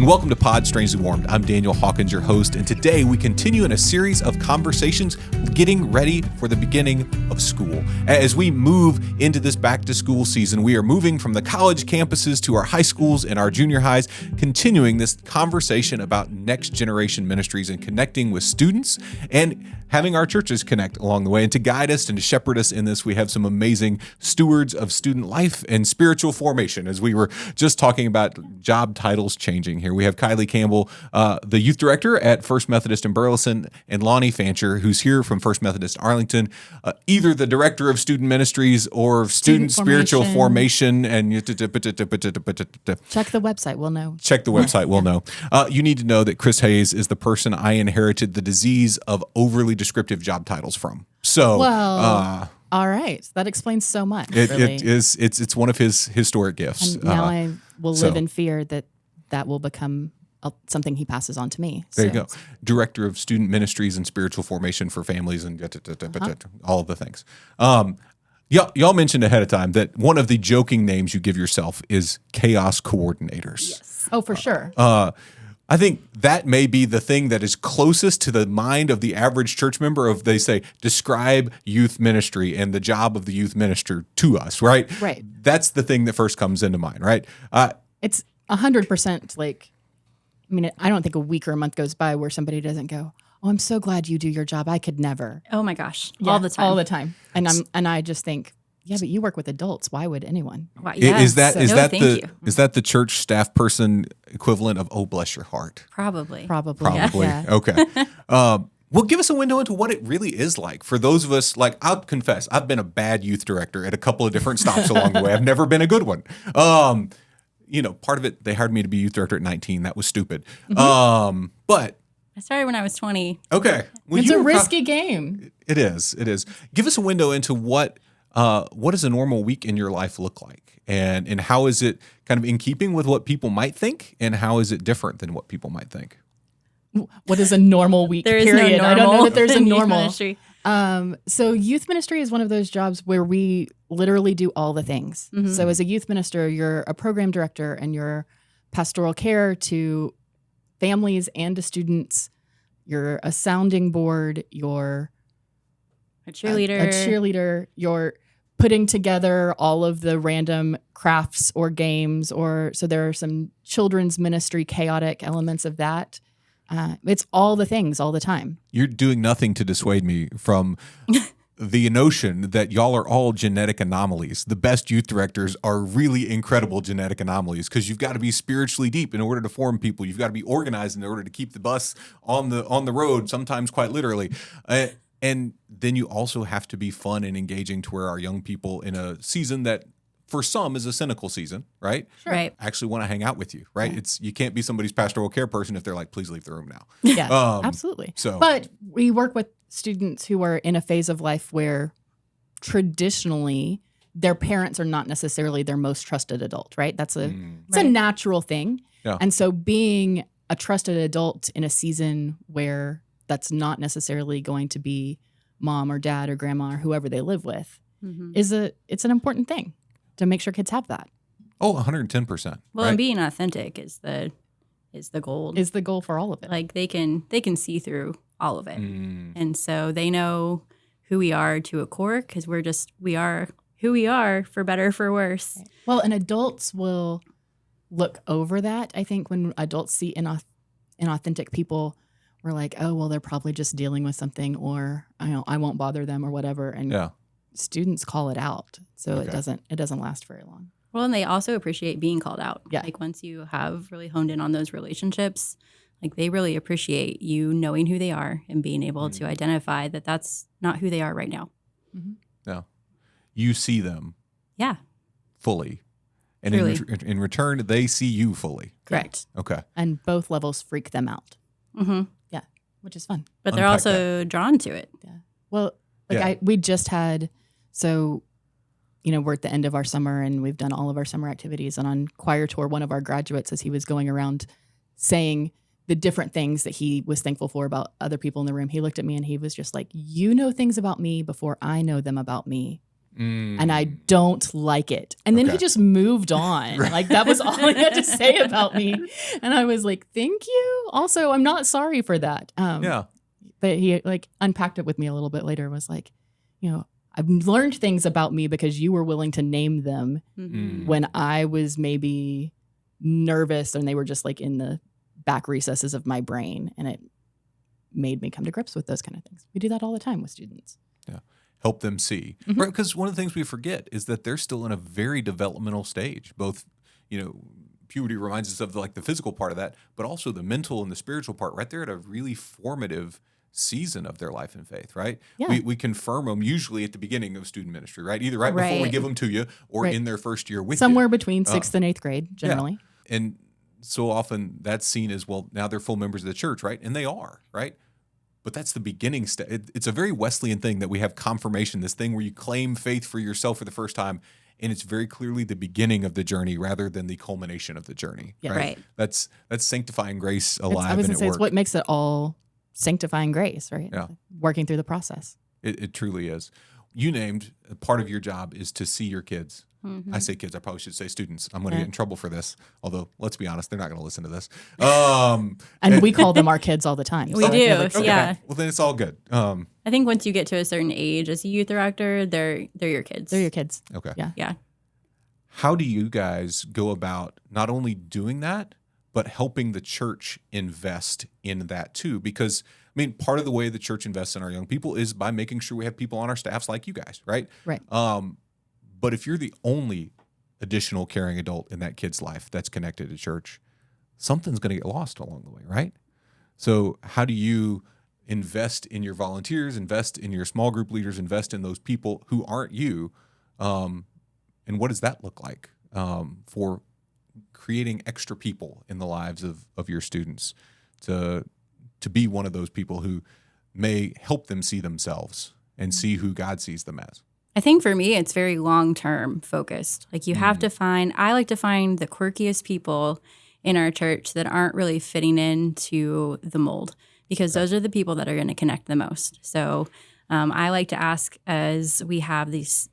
and welcome to Pod Strangely Warmed. I'm Daniel Hawkins, your host, and today we continue in a series of conversations getting ready for the beginning of school. As we move into this back-to-school season, we are moving from the college campuses to our high schools and our junior highs, continuing this conversation about next-generation ministries and connecting with students and having our churches connect along the way. And to guide us and to shepherd us in this, we have some amazing stewards of student life and spiritual formation, as we were just talking about job titles changing here. We have Kylie Campbell, the youth director at FUMC Methodist in Burleson, and Loni Fancher, who's here from FUMC Methodist Arlington, either the director of student ministries or student spiritual formation. And check the website, we'll know. Check the website, we'll know. You need to know that Chris Hayes is the person I inherited the disease of overly descriptive job titles from. So, all right, that explains so much. It's one of his historic gifts. And now I will live in fear that will become something he passes on to me. There you go. Director of Student Ministries and Spiritual Formation for Families and all of the things. Y'all mentioned ahead of time that one of the joking names you give yourself is chaos coordinators. Yes. Oh, for sure. I think that may be the thing that is closest to the mind of the average church member of, they say, describe youth ministry and the job of the youth minister to us, right? Right. That's the thing that first comes into mind, right? It's 100% like, I mean, I don't think a week or a month goes by where somebody doesn't go, "Oh, I'm so glad you do your job. I could never." Oh my gosh. Yeah, all the time. And I just think, yeah, but you work with adults. Why would anyone? Well, yes. Is that the church staff person equivalent of "Oh, bless your heart"? Probably. Yeah. Okay. Well, give us a window into what it really is like for those of us. Like, I'll confess, I've been a bad youth director at a couple of different stops along the way. I've never been a good one. Part of it, they hired me to be youth director at 19. That was stupid. Mm-hmm. But I started when I was 20. Okay. Well, it's a risky game. It is. Give us a window into what does a normal week in your life look like? And how is it kind of in keeping with what people might think? And how is it different than what people might think? What is a normal week? There is period? no normal. I don't know that there's a normal. Ministry. So youth ministry is one of those jobs where we literally do all the things. Mm-hmm. So as a youth minister, you're a program director and you're pastoral care to families and to students. You're a sounding board. You're a cheerleader. You're putting together all of the random crafts or games, so there are some children's ministry chaotic elements of that. It's all the things all the time. You're doing nothing to dissuade me from the notion that y'all are all genetic anomalies. The best youth directors are really incredible genetic anomalies because you've got to be spiritually deep in order to form people. You've got to be organized in order to keep the bus on the road, sometimes quite literally. And then you also have to be fun and engaging to where our young people in a season that for some is a cynical season, right? Sure. Right. Actually want to hang out with you, right? Yeah. You can't be somebody's pastoral care person if they're like, please leave the room now. Yeah, absolutely. But we work with students who are in a phase of life where traditionally their parents are not necessarily their most trusted adult, right? It's a natural thing. Yeah. And so being a trusted adult in a season where that's not necessarily going to be mom or dad or grandma or whoever they live with it's an important thing to make sure kids have that. Oh, 110%. Well, and being authentic is the goal. Is the goal for all of it. Like they can see through all of it. And so they know who we are to a core because we are who we are for better, for worse. Right. Well, and adults will look over that. I think when adults see inauthentic people, we're like, oh, well, they're probably just dealing with something, or I won't bother them or whatever. And students call it out. So it doesn't last very long. Well, and they also appreciate being called out. Yeah. Like once you have really honed in on those relationships, like they really appreciate you knowing who they are and being able to identify that that's not who they are right now. Mm-hmm. No. You see them. Yeah. Fully. And in return, they see you fully. Correct. Okay. And both levels freak them out. Mm-hmm. Yeah. Which is fun. But they're also drawn to it. Yeah. Well, we just had, we're at the end of our summer and we've done all of our summer activities. And on choir tour, one of our graduates, as he was going around saying the different things that he was thankful for about other people in the room, he looked at me and he was just like, you know things about me before I know them about me. and I don't like it. And then he just moved on. Like that was all he had to say about me. And I was like, thank you. Also, I'm not sorry for that. But he like unpacked it with me a little bit later, was like, I've learned things about me because you were willing to name them when I was maybe nervous and they were just like in the back recesses of my brain. And it made me come to grips with those kind of things. We do that all the time with students. Yeah. Help them see. Right? Because one of the things we forget is that they're still in a very developmental stage. Both, puberty reminds us of like the physical part of that, but also the mental and the spiritual part. Right there at a really formative season of their life and faith, right? Yeah. We confirm them usually at the beginning of student ministry, right? Either before we give them to you or in their first year with Somewhere you. between 6th and 8th grade, generally. Yeah. And so often that's seen as, well, now they're full members of the church, right? And they are, right? But that's the beginning step. It's a very Wesleyan thing that we have confirmation, this thing where you claim faith for yourself for the first time, and it's very clearly the beginning of the journey rather than the culmination of the journey. Yeah. Right. That's sanctifying grace alive. I was going to say, it's what makes it all sanctifying grace, right? Yeah. Working through the process. It truly is. You named part of your job is to see your kids. I say kids, I probably should say students. I'm going to get in trouble for this. Although, let's be honest, they're not going to listen to this. And we call them our kids all the time. We do, okay. yeah. Well, then it's all good. I think once you get to a certain age as a youth director, they're your kids. They're your kids. Okay. Yeah. How do you guys go about not only doing that, but helping the church invest in that too? Because, part of the way the church invests in our young people is by making sure we have people on our staffs like you guys, right? Right. But if you're the only additional caring adult in that kid's life that's connected to church, something's going to get lost along the way, right? So how do you invest in your volunteers, invest in your small group leaders, invest in those people who aren't you? And what does that look like for creating extra people in the lives of your students to be one of those people who may help them see themselves and see who God sees them as? I think for me, it's very long-term focused. Like you have to I like to find the quirkiest people in our church that aren't really fitting into the mold, because those are the people that are going to connect the most. So I like to ask, as we have these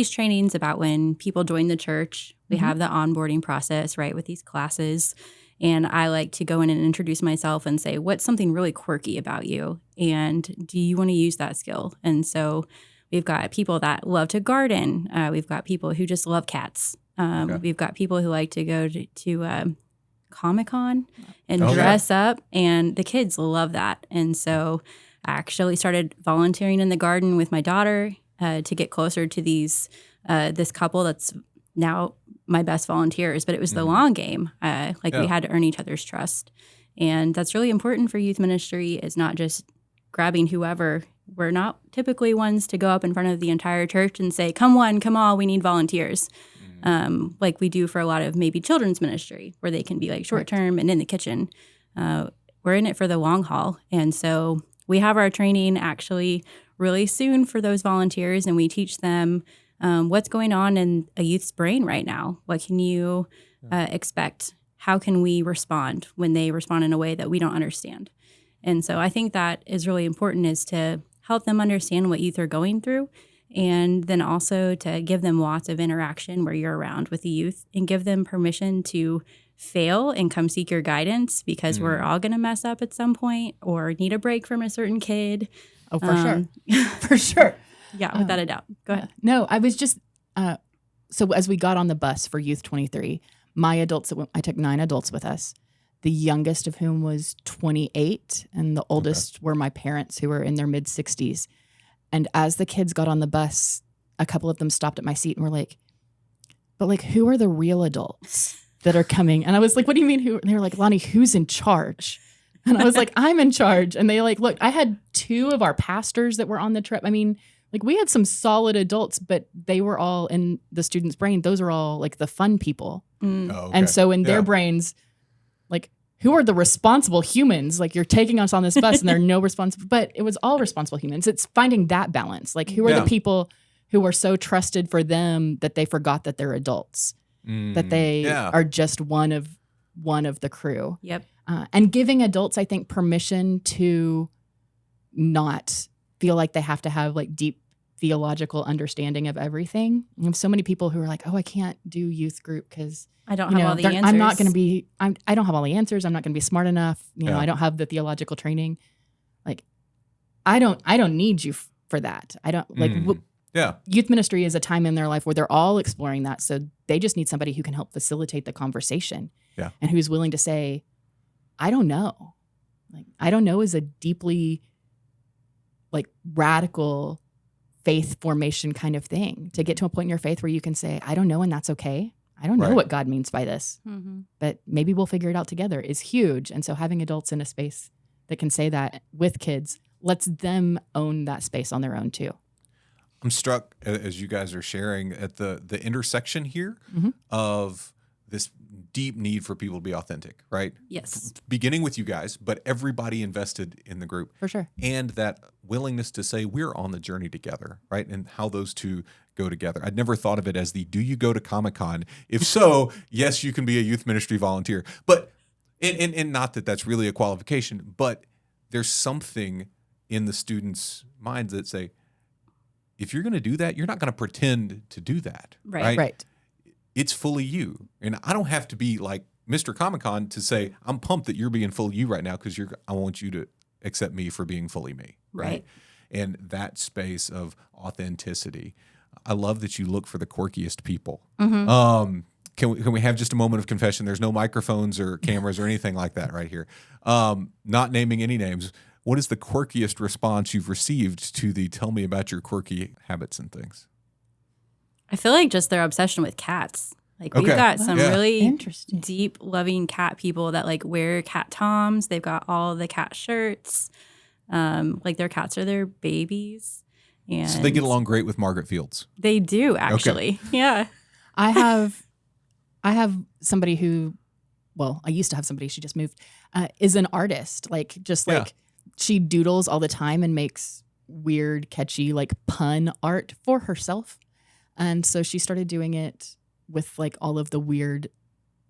trainings about when people join the church, we have the onboarding process, right, with these classes. And I like to go in and introduce myself and say, what's something really quirky about you? And do you want to use that skill? And so we've got people that love to garden. We've got people who just love cats. We've got people who like to go to Comic-Con and dress up, and the kids love that. And so I actually started volunteering in the garden with my daughter to get closer to this couple that's now my best volunteers. But it was the long game. We had to earn each other's trust. And that's really important for youth ministry, is not just grabbing whoever. We're not typically ones to go up in front of the entire church and say, come one, come all, we need volunteers. Like we do for a lot of maybe children's ministry, where they can be like short term and in the kitchen. We're in it for the long haul. And so we have our training actually really soon for those volunteers, and we teach them what's going on in a youth's brain right now. What can you expect? How can we respond when they respond in a way that we don't understand? And so I think that is really important, is to help them understand what youth are going through, and then also to give them lots of interaction where you're around with the youth, and give them permission to fail and come seek your guidance, because we're all going to mess up at some point or need a break from a certain kid. Oh, for sure. For sure. Yeah, without a doubt. Go ahead. No, I was just, so as we got on the bus for Youth 23, I took 9 adults with us, the youngest of whom was 28, and the oldest were my parents, who were in their mid-60s. And as the kids got on the bus, a couple of them stopped at my seat and were like, but like, who are the real adults that are coming? And I was like, what do you mean who? And they were like, Loni, who's in charge? And I was like, I'm in charge. And they like, look, I had 2 of our pastors that were on the trip. I mean, like, we had some solid adults, but they were all in the students' brain. Those are all like the fun people. And so in their brains, like, who are the responsible humans? Like, you're taking us on this bus and there are no responsible, but it was all responsible humans. It's finding that balance. Like, who are the people who are so trusted for them that they forgot that they're adults, that they are just one of the crew. Yep. And giving adults, I think, permission to not feel like they have to have like deep theological understanding of everything. We have so many people who are like, oh, I can't do youth group because I don't have all the answers. I'm not going to be, I don't have all the answers. I'm not going to be smart enough. I don't have the theological training. Like, I don't need you for that. I don't like, youth ministry is a time in their life where they're all exploring that. So they just need somebody who can help facilitate the conversation and who's willing to say, I don't know. Like, I don't know is a deeply like radical faith formation kind of thing, to get to a point in your faith where you can say, I don't know, and that's okay. I don't know what God means by this, but maybe we'll figure it out together is huge. And so having adults in a space that can say that with kids lets them own that space on their own too. I'm struck as you guys are sharing at the intersection here of this deep need for people to be authentic, right? Yes. Beginning with you guys, but everybody invested in the group. For sure. And that willingness to say we're on the journey together, right? And how those two go together. I'd never thought of it as do you go to Comic-Con? If so, yes, you can be a youth ministry volunteer. But, and not that that's really a qualification, but there's something in the students' minds that say, if you're going to do that, you're not going to pretend to do that. Right. It's fully you. And I don't have to be like Mr. Comic-Con to say, I'm pumped that you're being fully you right now because I want you to accept me for being fully me. Right. And that space of authenticity. I love that you look for the quirkiest people. Can we have just a moment of confession? There's no microphones or cameras or anything like that right here. Not naming any names. What is the quirkiest response you've received to the tell me about your quirky habits and things? I feel like just their obsession with cats. Like we've got some really deep, loving cat people that like wear cat toms. They've got all the cat shirts. Like their cats are their babies. And so they get along great with Margaret Fields. They do, actually. Okay. Yeah. I have somebody who, well, I used to have somebody, she just moved, is an artist. Like she doodles all the time and makes weird, catchy, like pun art for herself. And so she started doing it with like all of the weird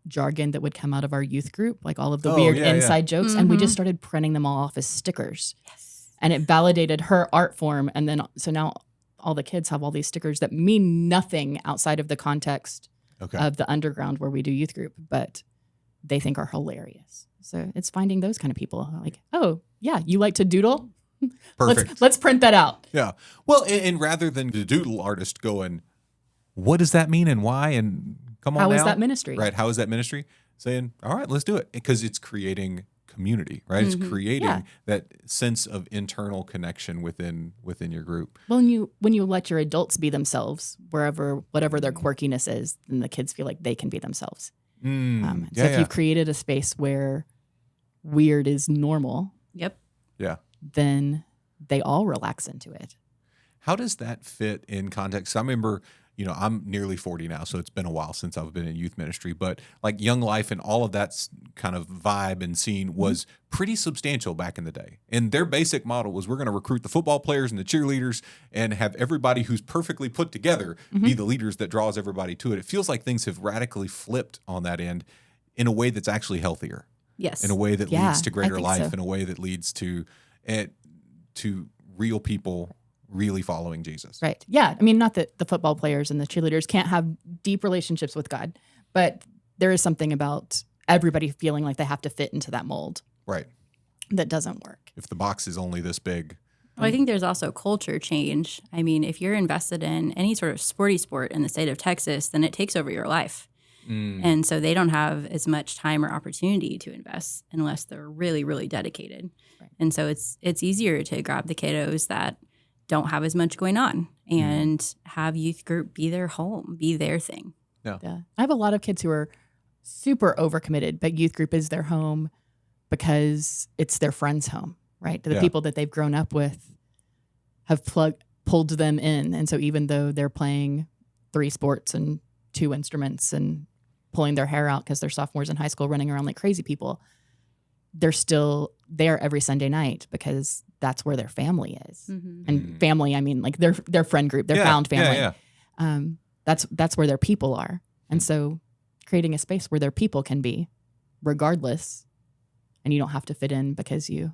jargon that would come out of our youth group, like all of the weird inside jokes. And we just started printing them all off as stickers. Yes. And it validated her art form. And then, so now all the kids have all these stickers that mean nothing outside of the context of the underground where we do youth group, but they think are hilarious. So it's finding those kind of people like, oh yeah, you like to doodle? Perfect. Let's print that out. Yeah. Well, and rather than the doodle artist going, what does that mean and why? And come on, how is that ministry? Right. How is that ministry? Saying, all right, let's do it. Because it's creating community, right? It's creating that sense of internal connection within your group. Well, when you let your adults be themselves, whatever their quirkiness is, then the kids feel like they can be themselves. So if you've created a space where weird is normal, then they all relax into it. How does that fit in context? I remember, I'm nearly 40 now, so it's been a while since I've been in youth ministry, but like Young Life and all of that kind of vibe and scene was pretty substantial back in the day. And their basic model was we're going to recruit the football players and the cheerleaders and have everybody who's perfectly put together be the leaders that draws everybody to it. It feels like things have radically flipped on that end in a way that's actually healthier. Yes. In a way that leads to greater life, in a way that leads to real people really following Jesus. Right. Yeah. I mean, not that the football players and the cheerleaders can't have deep relationships with God, but there is something about everybody feeling like they have to fit into that mold. Right. That doesn't work. If the box is only this big. Well, I think there's also culture change. I mean, if you're invested in any sort of sporty sport in the state of Texas, then it takes over your life. And so they don't have as much time or opportunity to invest unless they're really, really dedicated. Right. And so it's easier to grab the kiddos that don't have as much going on and have youth group be their home, be their thing. Yeah. I have a lot of kids who are super overcommitted, but youth group is their home because it's their friend's home, right? The people that they've grown up with have pulled them in. And so even though they're playing 3 sports and 2 instruments and pulling their hair out because they're sophomores in high school running around like crazy people, they're still there every Sunday night because that's where their family is. And family, I mean like their friend group, their found family. That's where their people are. And so creating a space where their people can be regardless, and you don't have to fit in because you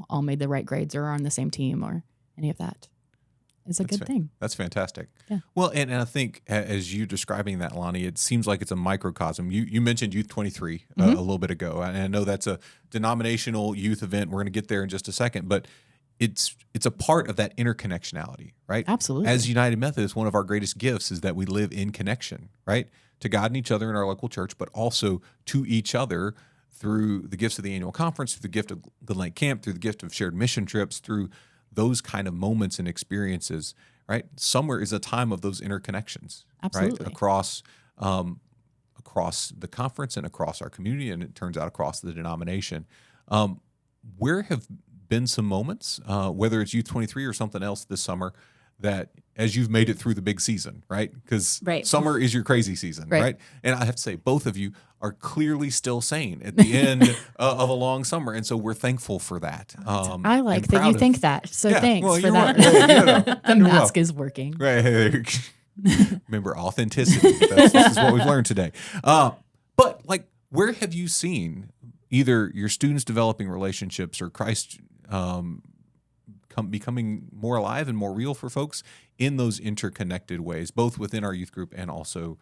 all made the right grades or are on the same team or any of that. is a good thing. That's fantastic. Yeah. Well, and I think as you describing that, Loni, it seems like it's a microcosm. You mentioned Youth 23 a little bit ago, and I know that's a denominational youth event. We're going to get there in just a second, but it's a part of that interconnectionality, right? Absolutely. As United Methodist, one of our greatest gifts is that we live in connection, right? To God and each other in our local church, but also to each other through the gifts of the annual conference, through the gift of the Lake Camp, through the gift of shared mission trips, through those kind of moments and experiences, right? Summer is a time of those interconnections, Absolutely. right? Across the conference and across our community, and it turns out across the denomination. Where have been some moments, whether it's Youth 23 or something else this summer, that as you've made it through the big season, right? Because summer is your crazy season, right? And I have to say, both of you are clearly still sane at the end of a long summer. And so we're thankful for that. I like that you think that. So thanks for that. Right. The mask is working. Right. Remember, authenticity. This is what we've learned today. But like, where have you seen either your students developing relationships or Christ becoming more alive and more real for folks in those interconnected ways, both within our youth group and also,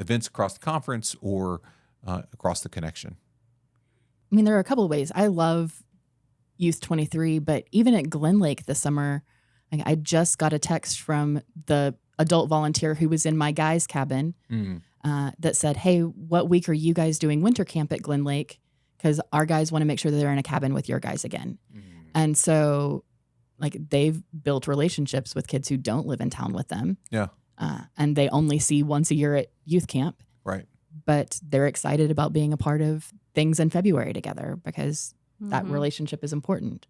events across the conference or across the connection? I mean, there are a couple of ways. I love Youth 23, but even at Glen Lake this summer, I just got a text from the adult volunteer who was in my guys' cabin that said, "Hey, what week are you guys doing winter camp at Glen Lake? Because our guys want to make sure that they're in a cabin with your guys again." And so, they've built relationships with kids who don't live in town with them. Yeah. And they only see once a year at youth camp. Right. But they're excited about being a part of things in February together because that relationship is important.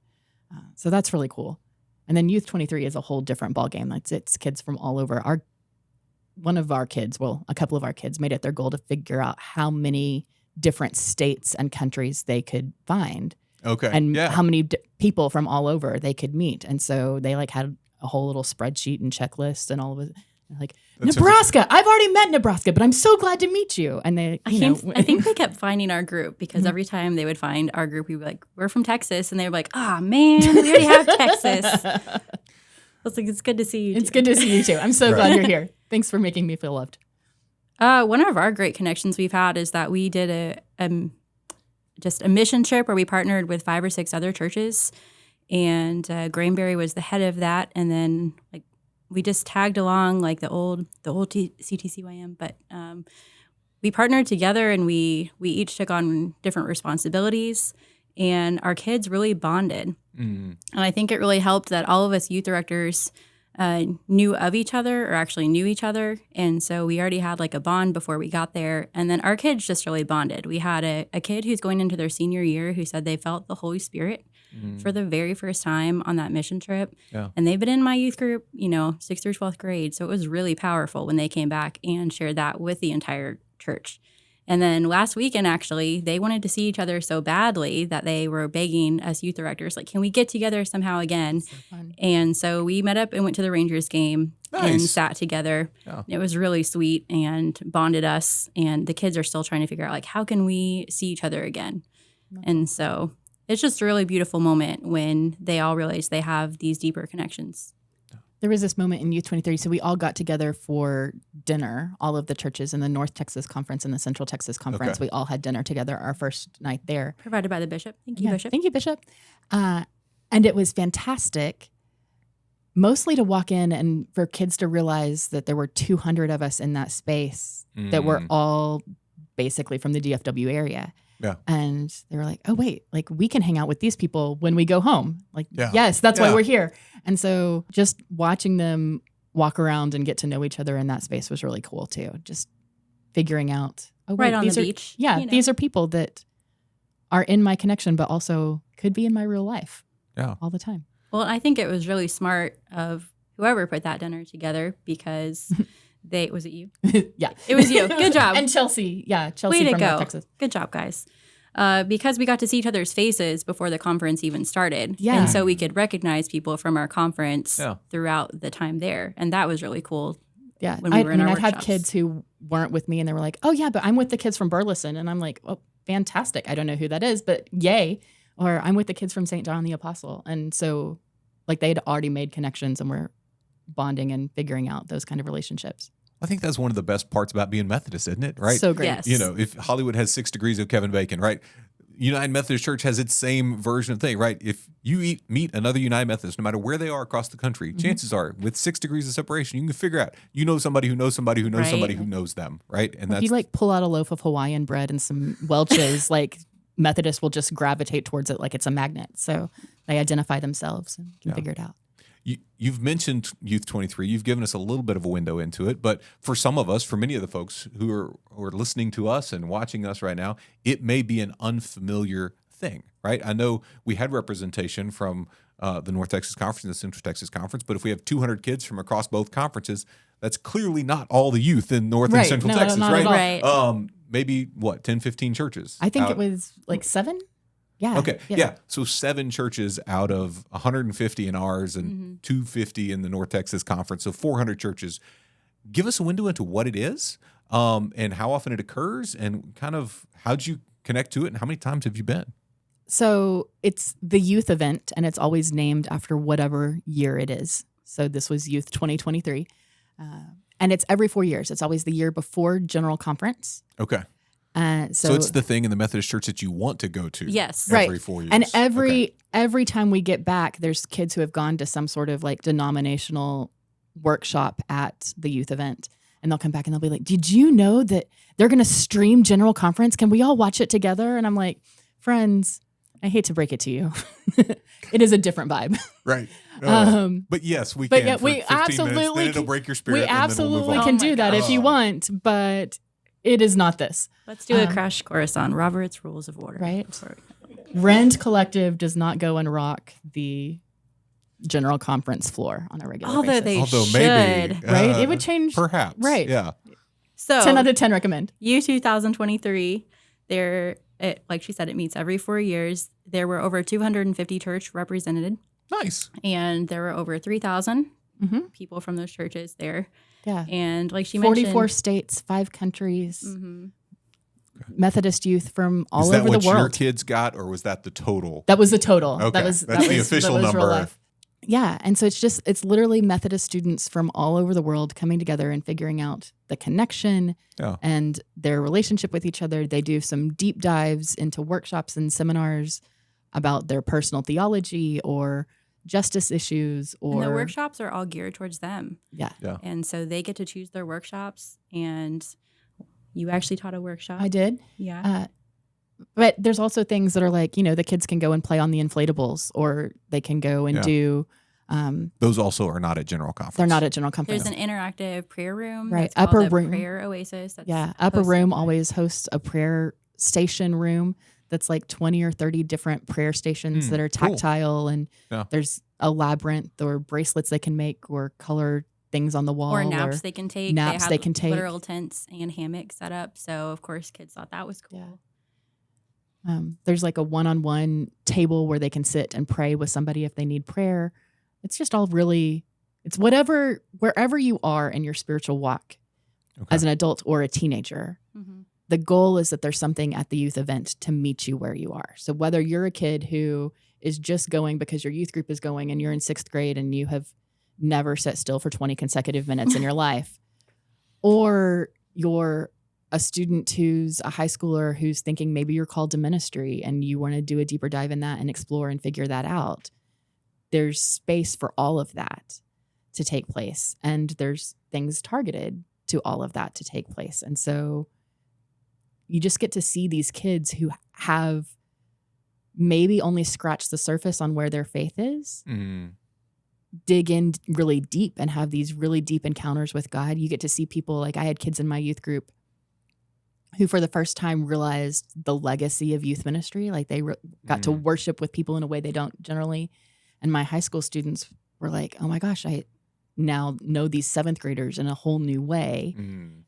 So that's really cool. And then Youth 23 is a whole different ballgame. It's kids from all over. A couple of our kids made it their goal to figure out how many different states and countries they could find. Okay. And how many people from all over they could meet. And so they had a whole little spreadsheet and checklist and all of it. Nebraska. I've already met Nebraska, but I'm so glad to meet you. And they, I think they kept finding our group because every time they would find our group, we would be like, "We're from Texas," and they were like, "Ah, man, we already have Texas." I was like, "It's good to see you." It's good to see you too. I'm so glad you're here. Thanks for making me feel loved. One of our great connections we've had is that we did just a mission trip where we partnered with 5 or 6 other churches, and Granbury was the head of that, and then we just tagged along the old CTCYM, but we partnered together and we each took on different responsibilities, and our kids really bonded. And I think it really helped that all of us youth directors knew of each other, or actually knew each other, and so we already had a bond before we got there. And then our kids just really bonded. We had a kid who's going into their senior year who said they felt the Holy Spirit for the very first time on that mission trip. Yeah. And they've been in my youth group, 6th through 12th grade. So it was really powerful when they came back and shared that with the entire church. And then last weekend, actually, they wanted to see each other so badly that they were begging us youth directors, can we get together somehow again? So fun. And so we met up and went to the Rangers game and sat together. Yeah. It was really sweet and bonded us. And the kids are still trying to figure out, how can we see each other again? And so it's just a really beautiful moment when they all realize they have these deeper connections. There was this moment in Youth 23. So we all got together for dinner, all of the churches in the North Texas Conference and the Central Texas Conference. Okay. We all had dinner together our first night there. Provided by the bishop. Thank you, Bishop. Thank you, Bishop. And it was fantastic, mostly to walk in and for kids to realize that there were 200 of us in that space that were all basically from the DFW area. Yeah. And they were like, "Oh, wait, we can hang out with these people when we go home." Yes, that's why we're here. And so just watching them walk around and get to know each other in that space was really cool too. Just figuring out, right on the beach. Yeah, these are people that are in my connection, but also could be in my real life all the time. Well, I think it was really smart of whoever put that dinner together because was it you? Yeah. It was you. Good job. And Chelsea. Yeah, Chelsea Way to from go. North Texas. Good job, guys. Because we got to see each other's faces before the conference even started. Yeah. And so we could recognize people from our conference throughout the time there. And that was really cool. Yeah. When we were in our I'd workshops. had kids who weren't with me and they were like, "Oh, yeah, but I'm with the kids from Burleson." And I'm like, "Oh, fantastic. I don't know who that is, but yay." Or I'm with the kids from St. John the Apostle. And so like they had already made connections and were bonding and figuring out those kind of relationships. I think that's one of the best parts about being Methodist, isn't it? Right? So great. Yes. You know, if Hollywood has 6 degrees of Kevin Bacon, right? United Methodist Church has its same version of thing, right? If you meet another United Methodist, no matter where they are across the country, chances are with 6 degrees of separation, you can figure out, you know, somebody who knows somebody who knows somebody who knows them, right? And if you like pull out a loaf of Hawaiian bread and some Welch's, like Methodists will just gravitate towards it like it's a magnet. So they identify themselves and can figure it out. You've mentioned Youth 23. You've given us a little bit of a window into it, but for some of us, for many of the folks who are listening to us and watching us right now, it may be an unfamiliar thing, right? I know we had representation from the North Texas Conference and the Central Texas Conference, but if we have 200 kids from across both conferences, that's clearly not all the youth in North and Central Texas, right? Right. Maybe 10, 15 churches. I think it was like 7. Yeah. Okay. Yeah. So 7 churches out of 150 in ours and 250 in the North Texas Conference. So 400 churches. Give us a window into what it is and how often it occurs and kind of how'd you connect to it and how many times have you been? So it's the youth event and it's always named after whatever year it is. So this was Youth 2023. And it's every 4 years. It's always the year before General Conference. Okay. So it's the thing in the Methodist Church that you want to go to. Yes. Every 4 years. And every time we get back, there's kids who have gone to some sort of like denominational workshop at the youth event. And they'll come back and they'll be like, did you know that they're going to stream General Conference? Can we all watch it together? And I'm like, friends, I hate to break it to you. It is a different vibe. Right. But yes, we but can. Yeah, for we 15 absolutely minutes, then it'll break your spirit. We absolutely and then we'll move on. can do that if you want, but it is not this. Let's do a crash course on Robert's Rules of Order. Right. Rend Collective does not go and rock the General Conference floor on a regular basis. Although should. Maybe. Right? It would change. Perhaps. Right. Yeah. So 10 out of 10 recommend. U 2023, like she said, it meets every 4 years. There were over 250 church represented. Nice. And there were over 3,000 people from those churches there. Yeah. And like she 44 mentioned, states, 5 countries, Methodist youth from all over the world. Is that what your kids got, or was that the total? That was the total. Okay. That's the official number. Real life. Yeah. And so it's literally Methodist students from all over the world coming together and figuring out the connection and their relationship with each other. They do some deep dives into workshops and seminars about their personal theology or justice issues. And the workshops are all geared towards them. Yeah. And so they get to choose their workshops. And you actually taught a workshop. I did. Yeah. But there's also things that are like, the kids can go and play on the inflatables, or they can go and do. Those also are not at General Conference. They're not at General Conference. There's an interactive prayer room. Right. That's called Upper the room. Prayer Oasis. That's Upper room always hosts a prayer station room that's like 20 or 30 different prayer stations that are tactile. Cool. And there's a labyrinth or bracelets they can make or color things on the wall. Or naps they can take. Naps they can take. Literal tents and hammocks set up. So, of course, kids thought that was cool. Yeah. There's like a one-on-one table where they can sit and pray with somebody if they need prayer. It's just all really, it's wherever you are in your spiritual walk as an adult or a teenager. Mm-hmm. The goal is that there's something at the youth event to meet you where you are. So whether you're a kid who is just going because your youth group is going and you're in 6th grade and you have never sat still for 20 consecutive minutes in your life, or you're a student who's a high schooler who's thinking maybe you're called to ministry and you want to do a deeper dive in that and explore and figure that out. There's space for all of that to take place. And there's things targeted to all of that to take place. And so you just get to see these kids who have maybe only scratched the surface on where their faith is, dig in really deep and have these really deep encounters with God. You get to see people, like I had kids in my youth group who for the first time realized the legacy of youth ministry. Like they got to worship with people in a way they don't generally. And my high school students were like, oh my gosh, I now know these 7th graders in a whole new way.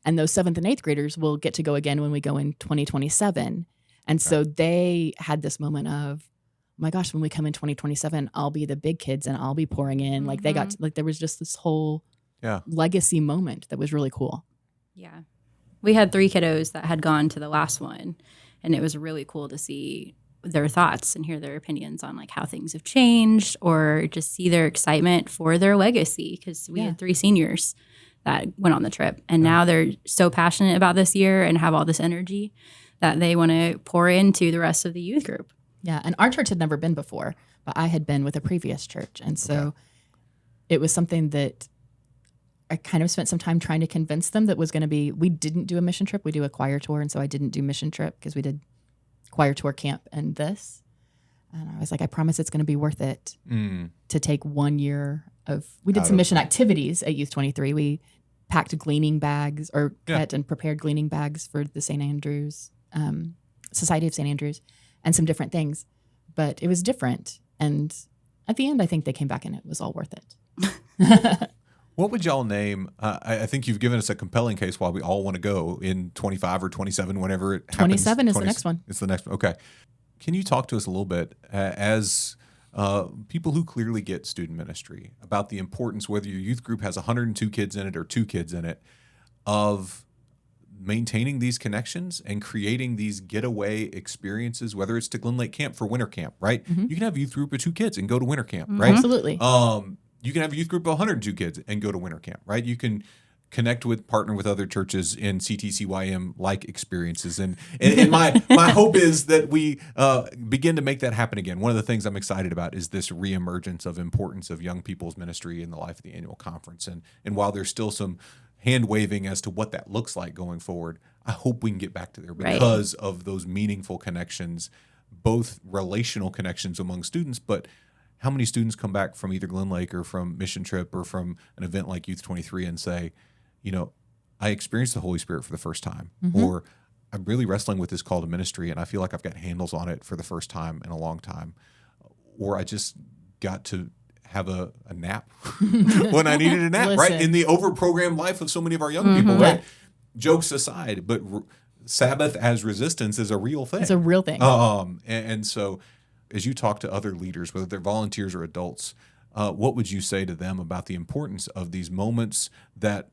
And those 7th and 8th graders will get to go again when we go in 2027. And so they had this moment of, oh my gosh, when we come in 2027, I'll be the big kids and I'll be pouring in. Like they got to, like there was just this whole legacy moment that was really cool. Yeah. We had 3 kiddos that had gone to the last one, and it was really cool to see their thoughts and hear their opinions on like how things have changed, or just see their excitement for their legacy. Because we had 3 seniors that went on the trip, and now they're so passionate about this year and have all this energy that they want to pour into the rest of the youth group. Yeah, and our church had never been before, but I had been with a previous church, and so it was something that I kind of spent some time trying to convince them that was going to be. We didn't do a mission trip; we do a choir tour, and so I didn't do mission trip because we did choir tour, camp, and this. And I was like, I promise it's going to be worth it to take 1 year of. We did some mission activities at Youth 23. We packed gleaning bags or cut and prepared gleaning bags for the St. Andrews Society of St. Andrews, and some different things. But it was different, and at the end, I think they came back and it was all worth it. What would y'all name? I think you've given us a compelling case why we all want to go in 25 or 27, whenever it happens. 27 is the next one. It's the next one. Okay. Can you talk to us a little bit as people who clearly get student ministry about the importance, whether your youth group has 102 kids in it or 2 kids in it, of maintaining these connections and creating these getaway experiences, whether it's to Glen Lake Camp for winter camp, right? You can have a youth group of 2 kids and go to winter camp, right? Absolutely. You can have a youth group of 102 kids and go to winter camp, right? You can connect with, partner with other churches in CTCYM-like experiences. And my hope is that we begin to make that happen again. One of the things I'm excited about is this reemergence of importance of young people's ministry in the life of the annual conference. And while there's still some hand-waving as to what that looks like going forward, I hope we can get back to there because of those meaningful connections, both relational connections among students, but how many students come back from either Glen Lake or from Mission Trip or from an event like Youth 23 and say, I experienced the Holy Spirit for the first time, or I'm really wrestling with this call to ministry and I feel like I've got handles on it for the first time in a long time, or I just got to have a nap when I needed a nap, right? In the over-programmed life of so many of our young people, right? Jokes aside, but Sabbath as resistance is a real thing. It's a real thing. And so as you talk to other leaders, whether they're volunteers or adults, what would you say to them about the importance of these moments that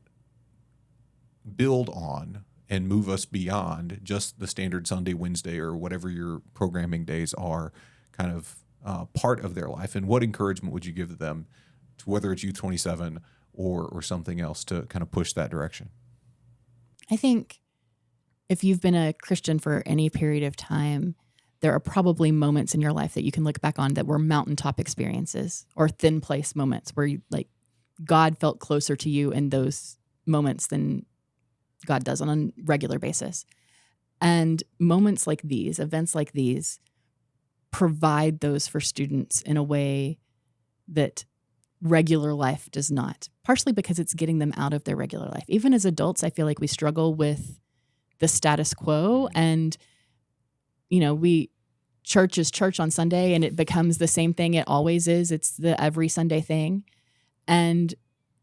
build on and move us beyond just the standard Sunday, Wednesday, or whatever your programming days are, kind of part of their life? And what encouragement would you give to them, to whether it's Youth 27 or something else, to kind of push that direction? I think if you've been a Christian for any period of time, there are probably moments in your life that you can look back on that were mountaintop experiences or thin place moments where God felt closer to you in those moments than God does on a regular basis. And moments like these, events like these, provide those for students in a way that regular life does not, partially because it's getting them out of their regular life. Even as adults, I feel like we struggle with the status quo, and church is church on Sunday and it becomes the same thing it always is. It's the every Sunday thing. And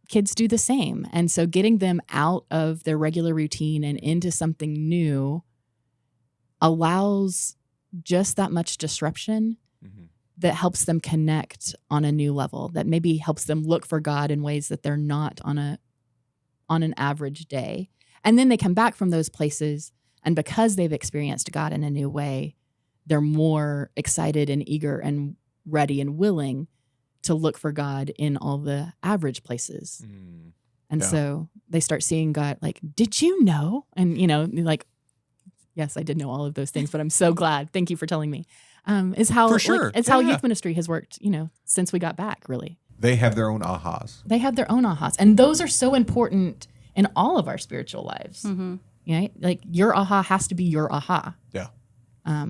kids do the same. And so getting them out of their regular routine and into something new allows just that much disruption that helps them connect on a new level, that maybe helps them look for God in ways that they're not on an average day. And then they come back from those places, and because they've experienced God in a new way, they're more excited and eager and ready and willing to look for God in all the average places. And so they start seeing God like, did you know? And, like, yes, I did know all of those things, but I'm so glad. Thank you for telling me. Is how for sure. It's how youth ministry has worked, since we got back, really. They have their own ahas. They have their own ahas. And those are so important in all of our spiritual lives. Right? Like your aha has to be your aha. Yeah.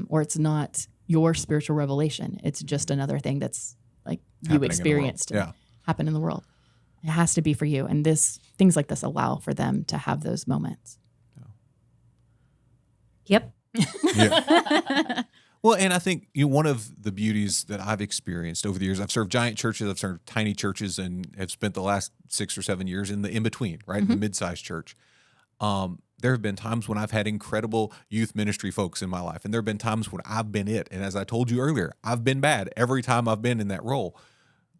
Or it's not your spiritual revelation. It's just another thing that's like happening you experienced happen in the world. It has to be for you. And things like this allow for them to have those moments. Yep. Yeah. Well, and I think one of the beauties that I've experienced over the years, I've served giant churches, I've served tiny churches, and have spent the last 6 or 7 years in the in-between, right? The mid-sized church. There have been times when I've had incredible youth ministry folks in my life, and there have been times when I've been it. And as I told you earlier, I've been bad every time I've been in that role.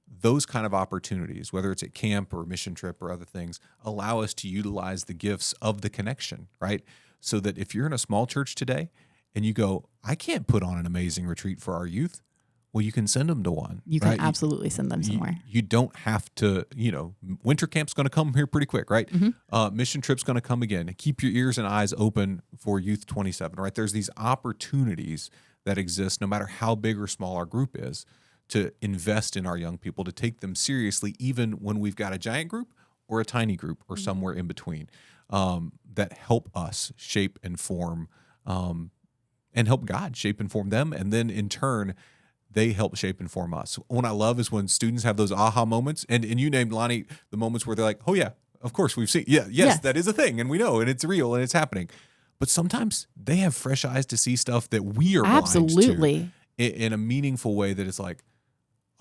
Those kind of opportunities, whether it's at camp or mission trip or other things, allow us to utilize the gifts of the connection, right? So that if you're in a small church today and you go, I can't put on an amazing retreat for our youth. Well, you can send them to one. You can absolutely send them somewhere. You don't have to, winter camp's going to come here pretty quick, right? Mission trip's going to come again. Keep your ears and eyes open for Youth 27, right? There's these opportunities that exist no matter how big or small our group is to invest in our young people, to take them seriously, even when we've got a giant group or a tiny group or somewhere in between, that help us shape and form and help God shape and form them. And then in turn, they help shape and form us. What I love is when students have those aha moments, and you named, Loni, the moments where they're like, oh yeah, of course we've seen, yes, that is a thing, and we know, and it's real, and it's happening. But sometimes they have fresh eyes to see stuff that we are blind to in a meaningful way that is like,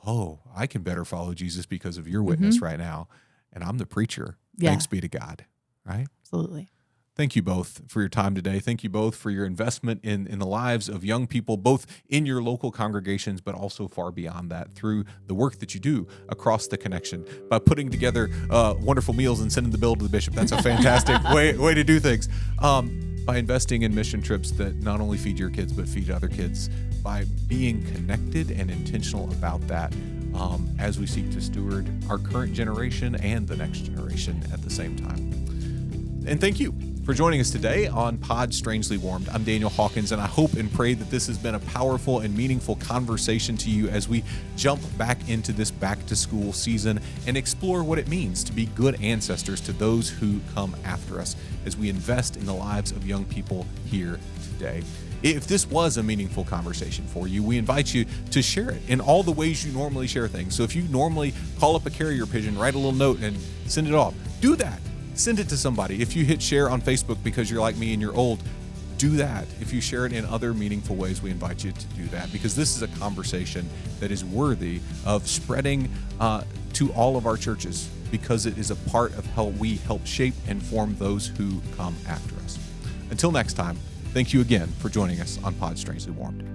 oh, I can better follow Jesus because of your witness right now, and I'm the preacher. Thanks be to God, right? Absolutely. Thank you both for your time today. Thank you both for your investment in the lives of young people, both in your local congregations, but also far beyond that through the work that you do across the connection by putting together wonderful meals and sending the bill to the bishop. That's a fantastic way to do things. By investing in mission trips that not only feed your kids, but feed other kids, by being connected and intentional about that as we seek to steward our current generation and the next generation at the same time. And thank you for joining us today on Pod Strangely Warmed. I'm Daniel Hawkins, and I hope and pray that this has been a powerful and meaningful conversation to you as we jump back into this back-to-school season and explore what it means to be good ancestors to those who come after us as we invest in the lives of young people here today. If this was a meaningful conversation for you, we invite you to share it in all the ways you normally share things. So if you normally call up a carrier pigeon, write a little note, and send it off, do that. Send it to somebody. If you hit share on Facebook because you're like me and you're old, do that. If you share it in other meaningful ways, we invite you to do that, because this is a conversation that is worthy of spreading to all of our churches, because it is a part of how we help shape and form those who come after us. Until next time, thank you again for joining us on Pod Strangely Warmed.